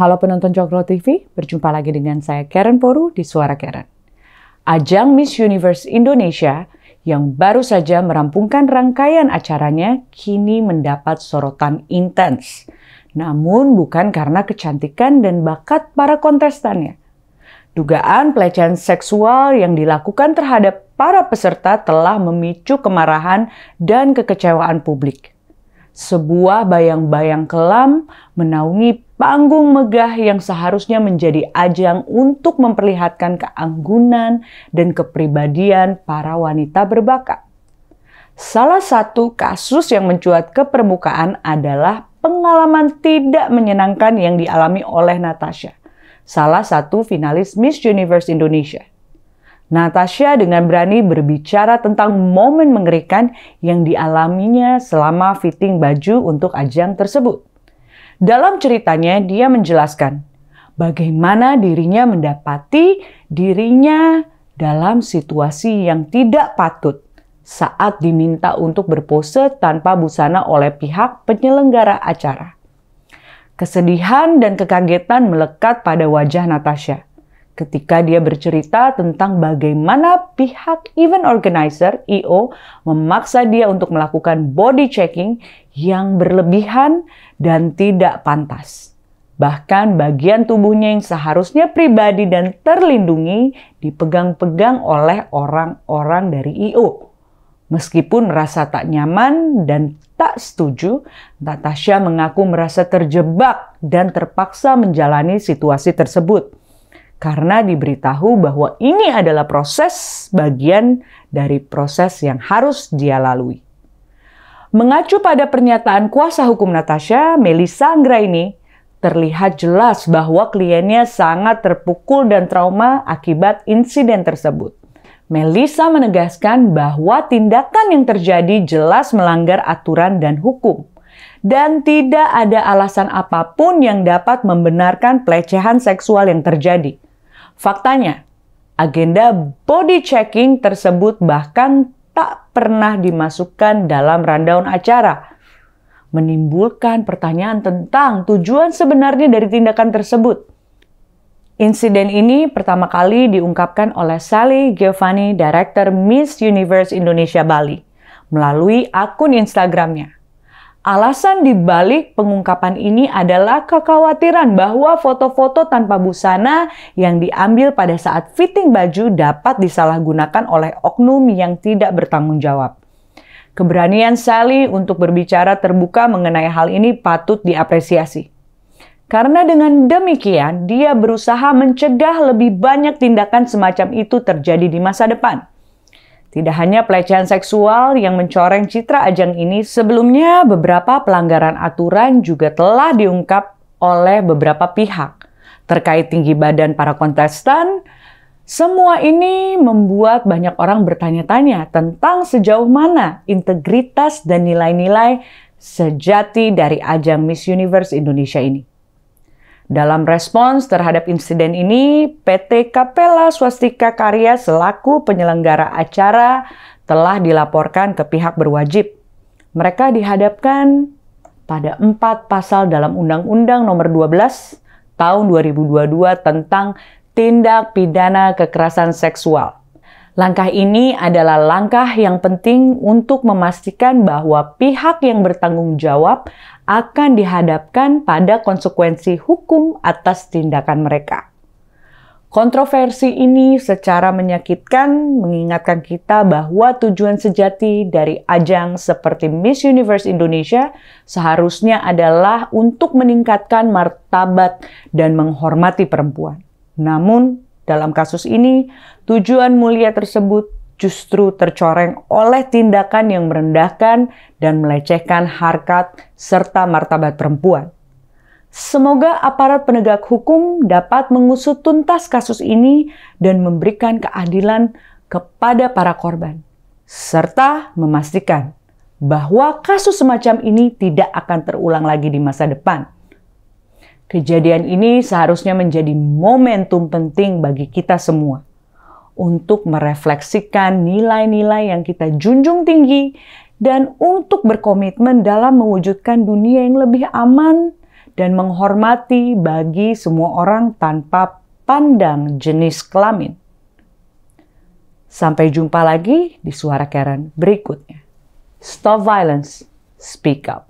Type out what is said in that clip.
Halo penonton Cokro TV, berjumpa lagi dengan saya Karen Poru di Suara Karen. Ajang Miss Universe Indonesia yang baru saja merampungkan rangkaian acaranya kini mendapat sorotan intens. Namun bukan karena kecantikan dan bakat para kontestannya. Dugaan pelecehan seksual yang dilakukan terhadap para peserta telah memicu kemarahan dan kekecewaan publik. Sebuah bayang-bayang kelam menaungi panggung megah yang seharusnya menjadi ajang untuk memperlihatkan keanggunan dan kepribadian para wanita berbakat. Salah satu kasus yang mencuat ke permukaan adalah pengalaman tidak menyenangkan yang dialami oleh Natasha, salah satu finalis Miss Universe Indonesia. Natasha dengan berani berbicara tentang momen mengerikan yang dialaminya selama fitting baju untuk ajang tersebut. Dalam ceritanya, dia menjelaskan bagaimana dirinya mendapati dirinya dalam situasi yang tidak patut saat diminta untuk berpose tanpa busana oleh pihak penyelenggara acara. Kesedihan dan kekagetan melekat pada wajah Natasha ketika dia bercerita tentang bagaimana pihak event organizer (EO) memaksa dia untuk melakukan body checking yang berlebihan dan tidak pantas. Bahkan bagian tubuhnya yang seharusnya pribadi dan terlindungi dipegang-pegang oleh orang-orang dari EO. Meskipun merasa tak nyaman dan tak setuju, Natasha mengaku merasa terjebak dan terpaksa menjalani situasi tersebut. Karena diberitahu bahwa ini adalah bagian dari proses yang harus dia lalui. Mengacu pada pernyataan kuasa hukum Natasha, Melissa Anggraini, terlihat jelas bahwa kliennya sangat terpukul dan trauma akibat insiden tersebut. Melissa menegaskan bahwa tindakan yang terjadi jelas melanggar aturan dan hukum. Dan tidak ada alasan apapun yang dapat membenarkan pelecehan seksual yang terjadi. Faktanya, agenda body checking tersebut bahkan tak pernah dimasukkan dalam rundown acara. Menimbulkan pertanyaan tentang tujuan sebenarnya dari tindakan tersebut. Insiden ini pertama kali diungkapkan oleh Sally Giovanni, Director Miss Universe Indonesia Bali, melalui akun Instagramnya. Alasan dibalik pengungkapan ini adalah kekhawatiran bahwa foto-foto tanpa busana yang diambil pada saat fitting baju dapat disalahgunakan oleh oknum yang tidak bertanggung jawab. Keberanian Sally untuk berbicara terbuka mengenai hal ini patut diapresiasi. Karena dengan demikian, dia berusaha mencegah lebih banyak tindakan semacam itu terjadi di masa depan. Tidak hanya pelecehan seksual yang mencoreng citra ajang ini, sebelumnya beberapa pelanggaran aturan juga telah diungkap oleh beberapa pihak. Terkait tinggi badan para kontestan, semua ini membuat banyak orang bertanya-tanya tentang sejauh mana integritas dan nilai-nilai sejati dari ajang Miss Universe Indonesia ini. Dalam respons terhadap insiden ini, PT Capella Swastika Karya selaku penyelenggara acara telah dilaporkan ke pihak berwajib. Mereka dihadapkan pada 4 pasal dalam Undang-Undang Nomor 12 Tahun 2022 tentang tindak pidana kekerasan seksual. Langkah ini adalah langkah yang penting untuk memastikan bahwa pihak yang bertanggung jawab akan dihadapkan pada konsekuensi hukum atas tindakan mereka. Kontroversi ini secara menyakitkan mengingatkan kita bahwa tujuan sejati dari ajang seperti Miss Universe Indonesia seharusnya adalah untuk meningkatkan martabat dan menghormati perempuan. Namun, dalam kasus ini, tujuan mulia tersebut justru tercoreng oleh tindakan yang merendahkan dan melecehkan harkat serta martabat perempuan. Semoga aparat penegak hukum dapat mengusut tuntas kasus ini dan memberikan keadilan kepada para korban, serta memastikan bahwa kasus semacam ini tidak akan terulang lagi di masa depan. Kejadian ini seharusnya menjadi momentum penting bagi kita semua untuk merefleksikan nilai-nilai yang kita junjung tinggi dan untuk berkomitmen dalam mewujudkan dunia yang lebih aman dan menghormati bagi semua orang tanpa pandang jenis kelamin. Sampai jumpa lagi di Suara Karen berikutnya. Stop violence, speak up.